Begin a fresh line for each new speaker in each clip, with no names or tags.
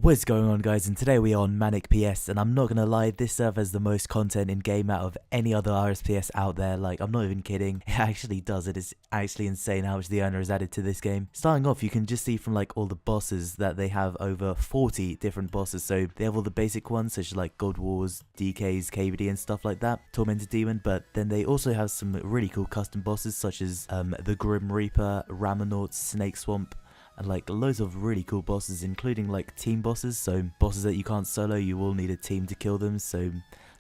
What's going on, guys, and today we are on Manic PS, and I'm not gonna lie, this server has the most content in game out of any other RSPS out there. Like, I'm not even kidding, it actually does. It is actually insane how much the owner has added to this game. Starting off, you can just see from like all the bosses that they have over 40 different bosses. So they have all the basic ones such as like God Wars, DKs, KVD and stuff like that, Tormented Demon, but then they also have some really cool custom bosses such as the Grim Reaper, Ramonauts, Snake Swamp, and like loads of really cool bosses, including like team bosses, so bosses that you can't solo, you will need a team to kill them. So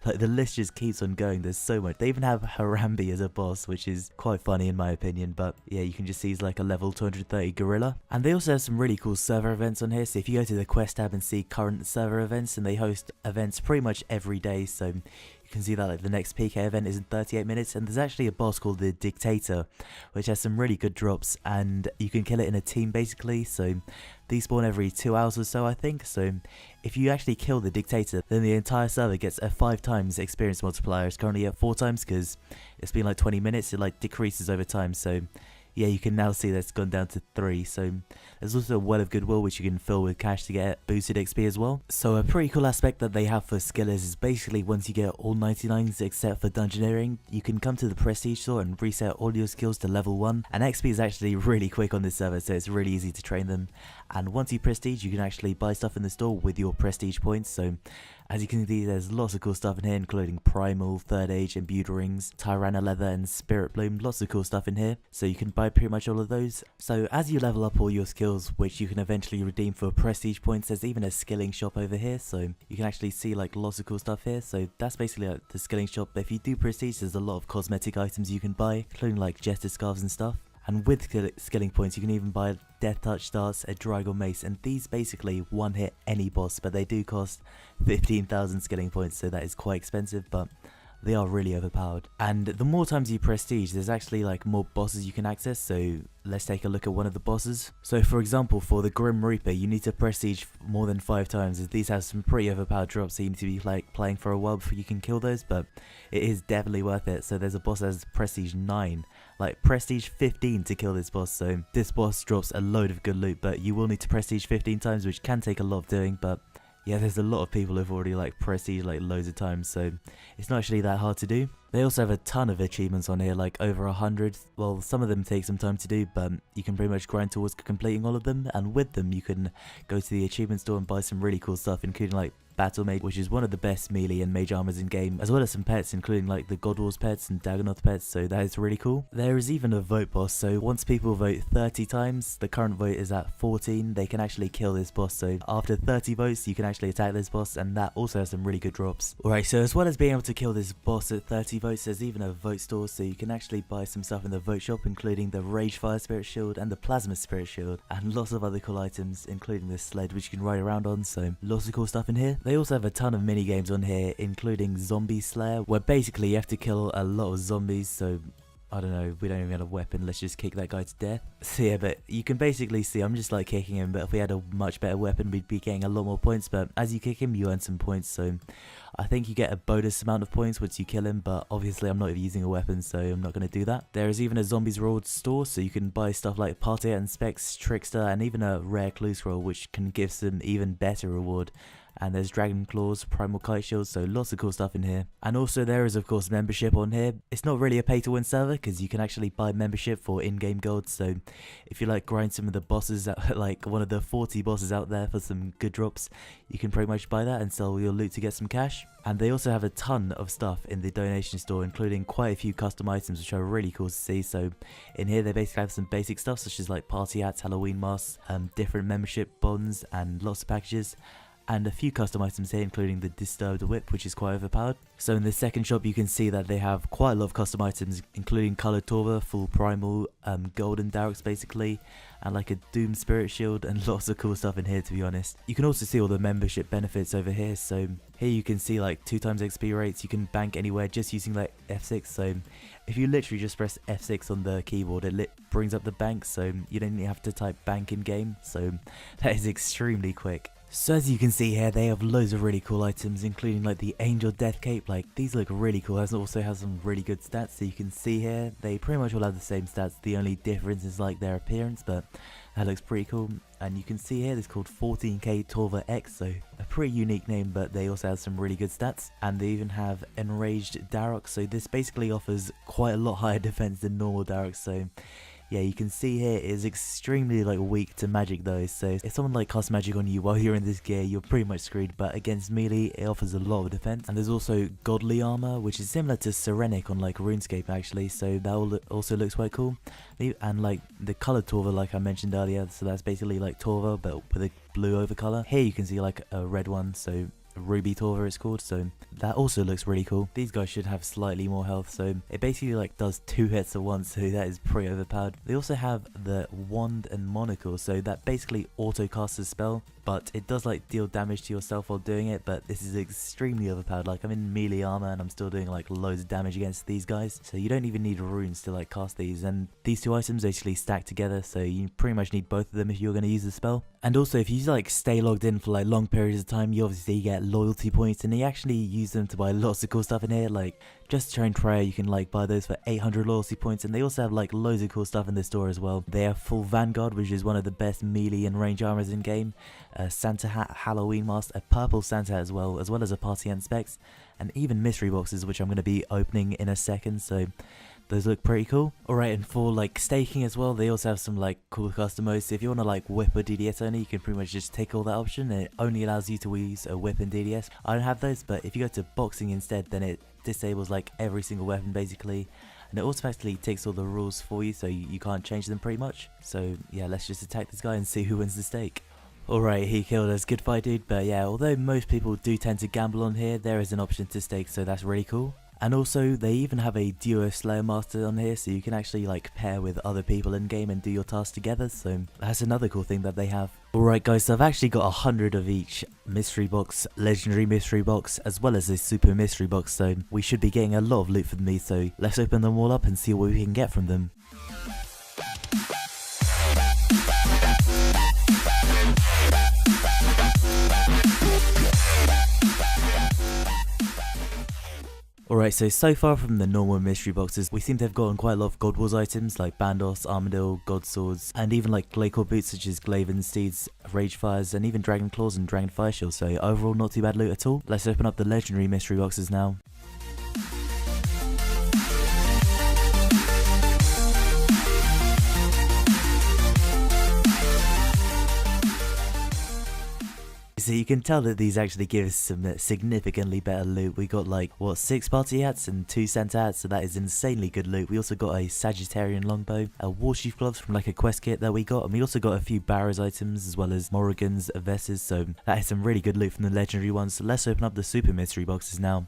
like the list just keeps on going. There's so much. They even have Harambe as a boss, which is quite funny in my opinion. But yeah, you can just see he's like a level 230 gorilla. And they also have some really cool server events on here. So if you go to the quest tab and see current server events, and they host events pretty much every day. So you can see that like the next PK event is in 38 minutes, and there's actually a boss called the Dictator, which has some really good drops, and you can kill it in a team basically. So these spawn every 2 hours or so, I think. So if you actually kill the Dictator, then the entire server gets a 5 times experience multiplier. It's currently at 4 times because it's been like 20 minutes. It like decreases over time. So yeah, you can now see that's gone down to 3. So there's also a well of goodwill which you can fill with cash to get boosted XP as well. So a pretty cool aspect that they have for skillers is basically once you get all 99s except for dungeoneering, you can come to the prestige store and reset all your skills to level 1. And XP is actually really quick on this server, so it's really easy to train them. And once you prestige, you can actually buy stuff in the store with your prestige points. So as you can see, there's lots of cool stuff in here, including Primal, Third Age, Imbued Rings, Tyranna Leather and Spirit Bloom. Lots of cool stuff in here, so you can buy pretty much all of those. So as you level up all your skills, which you can eventually redeem for prestige points, there's even a skilling shop over here, so you can actually see like lots of cool stuff here. So that's basically like the skilling shop. If you do prestige, there's a lot of cosmetic items you can buy, including like jester scarves and stuff. And with skilling points, you can even buy Death Touch Darts, a Dragon Mace, and these basically one-hit any boss, but they do cost 15,000 skilling points, so that is quite expensive, but they are really overpowered. And the more times you prestige, there's actually like more bosses you can access, so let's take a look at one of the bosses. So for example, for the Grim Reaper, you need to prestige more than 5 times, as these have some pretty overpowered drops, so you need to be like playing for a while before you can kill those, but it is definitely worth it. So there's a boss that has prestige 9, like prestige 15 to kill this boss. So this boss drops a load of good loot, but you will need to prestige 15 times, which can take a lot of doing. But yeah, there's a lot of people who've already like prestige like loads of times, so it's not actually that hard to do. They also have a ton of achievements on here, like over 100. Well, some of them take some time to do, but you can pretty much grind towards completing all of them. And with them, you can go to the achievement store and buy some really cool stuff, including like Battle Mage, which is one of the best melee and mage armors in game, as well as some pets, including like the God Wars pets and Dagonoth pets, so that is really cool. There is even a vote boss, so once people vote 30 times, the current vote is at 14, they can actually kill this boss. So after 30 votes, you can actually attack this boss, and that also has some really good drops. Alright, so as well as being able to kill this boss at 30 votes, there's even a vote store, so you can actually buy some stuff in the vote shop, including the Rage Fire Spirit Shield and the Plasma Spirit Shield, and lots of other cool items, including this sled which you can ride around on, so lots of cool stuff in here. They also have a ton of mini games on here, including Zombie Slayer, where basically you have to kill a lot of zombies. So I don't know, we don't even have a weapon, let's just kick that guy to death. So yeah, but you can basically see I'm just like kicking him, but if we had a much better weapon, we'd be getting a lot more points. But as you kick him, you earn some points, so I think you get a bonus amount of points once you kill him, but obviously I'm not using a weapon, so I'm not going to do that. There is even a Zombies Reward store, so you can buy stuff like Party and Specs, Trickster, and even a rare clue scroll, which can give some even better reward. And there's Dragon Claws, Primal Kite Shields, so lots of cool stuff in here. And also there is of course membership on here. It's not really a pay to win server, because you can actually buy membership for in-game gold. So if you like grind some of the bosses, like one of the 40 bosses out there for some good drops, you can pretty much buy that and sell your loot to get some cash. And they also have a ton of stuff in the donation store, including quite a few custom items which are really cool to see. So in here they basically have some basic stuff such as like party hats, Halloween masks, different membership bonds, and lots of packages. And a few custom items here, including the Disturbed Whip, which is quite overpowered. So in the second shop, you can see that they have quite a lot of custom items, including Coloured Torva, Full Primal, Golden Darroks basically, and like a Doom Spirit Shield, and lots of cool stuff in here, to be honest. You can also see all the membership benefits over here. So here you can see like 2 times XP rates, you can bank anywhere just using like F6. So if you literally just press F6 on the keyboard, it brings up the bank, so you don't even have to type bank in game. So that is extremely quick. So as you can see here, they have loads of really cool items, including like the Angel Death Cape. Like these look really cool. It also has some really good stats. So you can see here, they pretty much all have the same stats. The only difference is like their appearance, but That looks pretty cool. And you can see here, it's called 14K Torva X, so a pretty unique name, but they also have some really good stats. And they even have Enraged Darok, so this basically offers quite a lot higher defense than normal Darok, so yeah, you can see here it is extremely like weak to magic though, so if someone like casts magic on you while you're in this gear, you're pretty much screwed, but against melee it offers a lot of defense. And there's also Godly Armor, which is similar to Serenic on like RuneScape actually, so that also looks quite cool. And like the colored Torva like I mentioned earlier, so that's basically like Torva but with a blue overcolor. Here you can see like a red one, so Ruby Torva it's called, so that also looks really cool. These guys should have slightly more health, so it basically like does 2 hits at once, so that is pretty overpowered. They also have the Wand and Monocle, so that basically auto casts a spell, but it does like deal damage to yourself while doing it, but this is extremely overpowered. Like I'm in melee armor and I'm still doing like loads of damage against these guys, so you don't even need runes to like cast these. And these two items actually stack together, so you pretty much need both of them if you're going to use the spell. And also if you like stay logged in for like long periods of time, you obviously get loyalty points, and you actually use them to buy lots of cool stuff in here. Like just Train Prayer, you can like buy those for 800 loyalty points, and they also have like loads of cool stuff in the store as well. They have full Vanguard, which is one of the best melee and range armors in game, a Santa hat, Halloween mask, a purple Santa hat as well as a party and specs, and even mystery boxes, which I'm going to be opening in a second, so those look pretty cool. Alright, and for like staking as well, they also have some like cool custom modes. So if you want to like whip a DDS only, you can pretty much just take all that option, and it only allows you to use a whip and DDS. I don't have those, but if you go to boxing instead, then it disables like every single weapon basically, and it automatically takes all the rules for you, so you can't change them pretty much. So yeah, let's just attack this guy and see who wins the stake. Alright, he killed us, good fight dude, but yeah, although most people do tend to gamble on here, there is an option to stake, so that's really cool. And also, they even have a duo Slayer Master on here, so you can actually like pair with other people in game and do your tasks together, so that's another cool thing that they have. Alright guys, so I've actually got 100 of each mystery box, legendary mystery box, as well as a super mystery box, so we should be getting a lot of loot from these, so let's open them all up and see what we can get from them. Alright, so far from the normal mystery boxes, we seem to have gotten quite a lot of God Wars items like Bandos, Armadillo, God Swords, and even like Glacial boots such as Glaven Steeds, Rage Fires, and even Dragon Claws and Dragon Fire Shield, so overall not too bad loot at all. Let's open up the legendary mystery boxes now. So you can tell that these actually give us some significantly better loot. We got like, what, 6 party hats and 2 Santa hats, so that is insanely good loot. We also got a Sagittarian longbow, a Warshield gloves from like a quest kit that we got, and we also got a few Barrows items as well as Morrigan's Vesses, so that is some really good loot from the legendary ones. So let's open up the super mystery boxes now.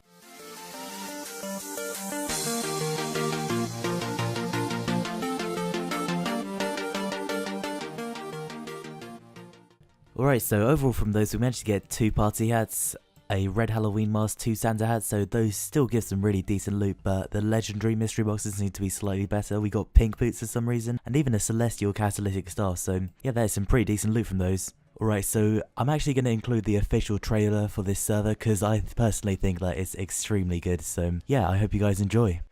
Alright, so overall from those we managed to get 2 party hats, a red Halloween mask, 2 Santa hats, so those still give some really decent loot, but the legendary mystery boxes need to be slightly better. We got pink boots for some reason, and even a celestial catalytic star, so yeah, there's some pretty decent loot from those. Alright, so I'm actually going to include the official trailer for this server, because I personally think that it's extremely good, so yeah, I hope you guys enjoy.